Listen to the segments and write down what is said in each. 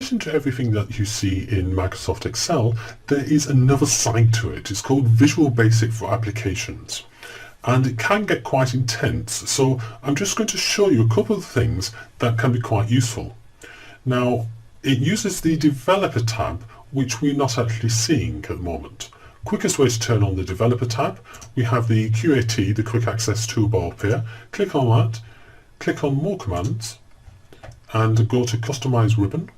addition to everything that you see in Microsoft Excel, there is another side to it. It's called Visual Basic for Applications. And it can get quite intense, so I'm just going to show you a couple of things that can be quite useful. Now, it uses the Developer tab, which we're not actually seeing at the moment. Quickest way to turn on the Developer tab, we have the QAT, the Quick Access toolbar up here. Click on that, click on More Commands, and go to Customize Ribbon,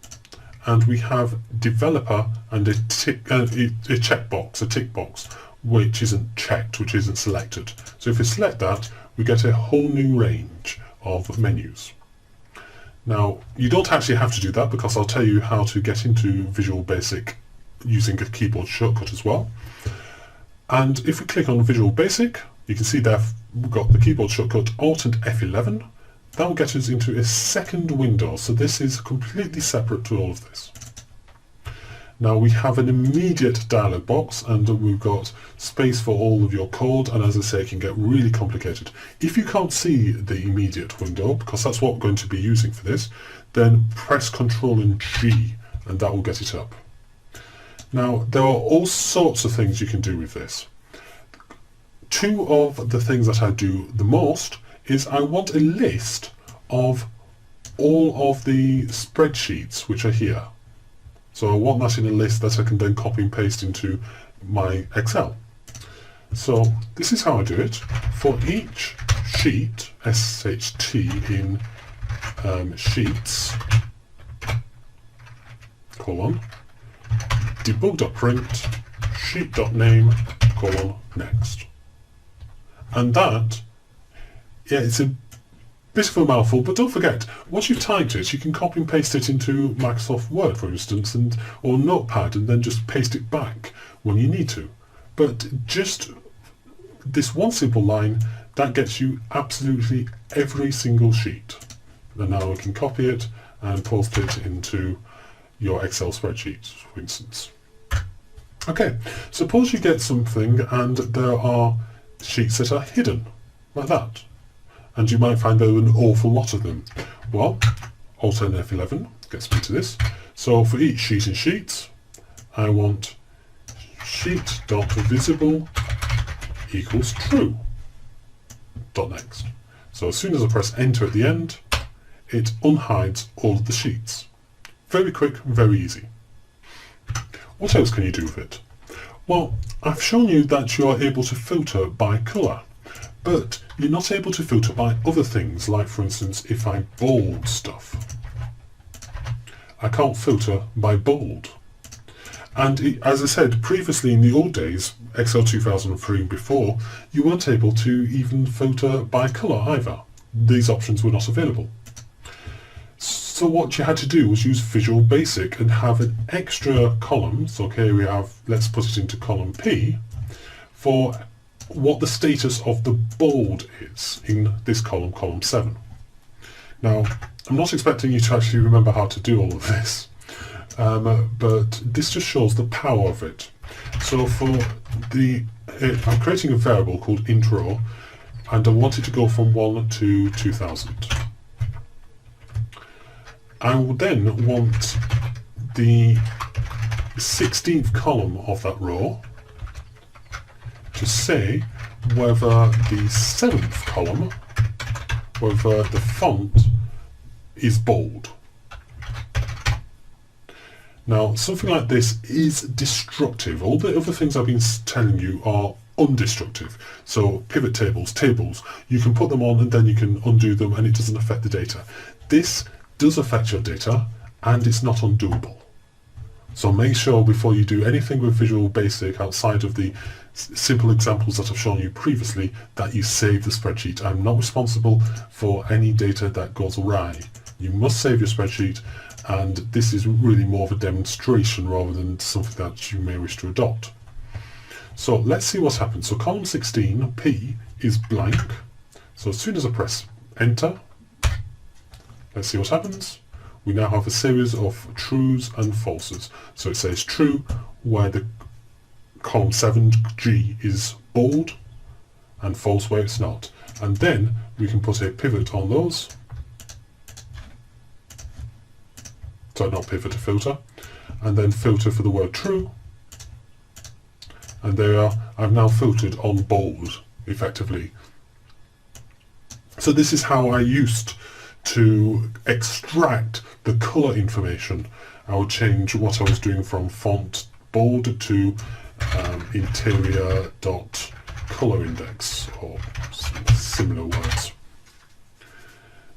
and we have Developer and a checkbox, a tick box, which isn't checked, which isn't selected. So if we select that, we get a whole new range of menus. Now, you don't actually have to do that because I'll tell you how to get into Visual Basic using a keyboard shortcut as well. And if we click on Visual Basic, you can see there we've got the keyboard shortcut Alt and F11. That will get us into a second window, so this is completely separate to all of this. Now we have an immediate dialog box, and we've got space for all of your code, and as I say, it can get really complicated. If you can't see the immediate window, because that's what we're going to be using for this, then press Ctrl and G, and that will get it up. Now, there are all sorts of things you can do with this. Two of the things that I do the most is I want a list of all of the spreadsheets which are here. So I want that in a list that I can then copy and paste into my Excel. So this is how I do it. For each sheet, SHT in sheets, colon, debug.print, sheet.name, colon, next. And that, yeah, it's a bit of a mouthful, but don't forget, once you've typed it, you can copy and paste it into Microsoft Word, for instance, or Notepad, and then just paste it back when you need to. But just this one simple line, that gets you absolutely every single sheet. And now we can copy it and post it into your Excel spreadsheet, for instance. Okay, suppose you get something and there are sheets that are hidden, like that. And you might find there are an awful lot of them. Well, Alt and F11 gets me to this. So for each sheet in Sheets, I want sheet.visible equals true. Next. So as soon as I press Enter at the end, it unhides all of the sheets. Very quick, very easy. What else can you do with it? Well, I've shown you that you are able to filter by colour, but you're not able to filter by other things, like for instance, if I bold stuff. I can't filter by bold. And as I said previously, in the old days, Excel 2003 and before, you weren't able to even filter by colour either. These options were not available. So what you had to do was use Visual Basic and have an extra column. So okay, we have, let's put it into column P, for what the status of the bold is in this column, column 7. Now, I'm not expecting you to actually remember how to do all of this, but this just shows the power of it. So for I'm creating a variable called intro, and I want it to go from 1 to 2000. I will then want the 16th column of that row to say whether the 7th column, whether the font is bold. Now, something like this is destructive. All the other things I've been telling you are undestructive. So pivot tables, you can put them on and then you can undo them and it doesn't affect the data. This does affect your data and it's not undoable. So make sure before you do anything with Visual Basic outside of the simple examples that I've shown you previously that you save the spreadsheet. I'm not responsible for any data that goes awry. You must save your spreadsheet, and this is really more of a demonstration rather than something that you may wish to adopt. So let's see what's happened. So column 16, P, is blank. So as soon as I press Enter, let's see what happens. We now have a series of trues and falses. So it says true where the column 7G is bold and false where it's not. And then we can put a pivot on those So now pivot to filter, and then filter for the word true. And there I've now filtered on bold, effectively. So this is how I used to extract the colour information. I would change what I was doing from font bold to interior dot colour index, or similar words.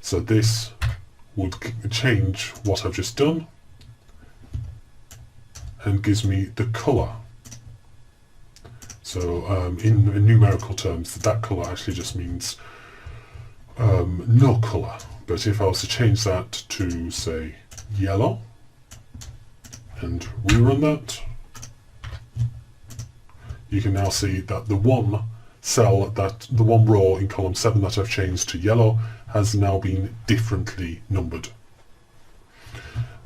So this would change what I've just done and gives me the colour. So in numerical terms, that colour actually just means no colour. But if I was to change that to, say, yellow, and rerun that, you can now see that the one cell, the one row in column 7 that I've changed to yellow has now been differently numbered.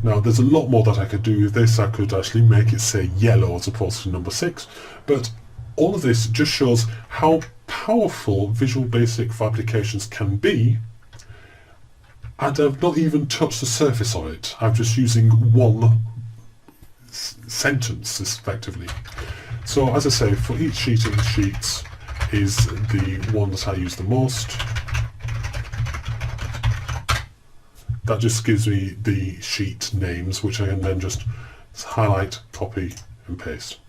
Now there's a lot more that I could do with this. I could actually make it say yellow as opposed to number 6, but all of this just shows how powerful Visual Basic for applications can be, and I've not even touched the surface of it. I'm just using one sentence, effectively. So as I say, for each sheet in the sheets is the one that I use the most. That just gives me the sheet names, which I can then just highlight, copy and paste.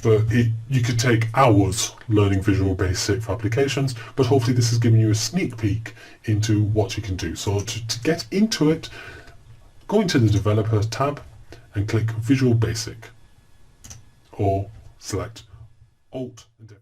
But you could take hours learning Visual Basic for applications, but hopefully this has given you a sneak peek into what you can do. So to get into it, go into the Developer tab and click Visual Basic, or select Alt and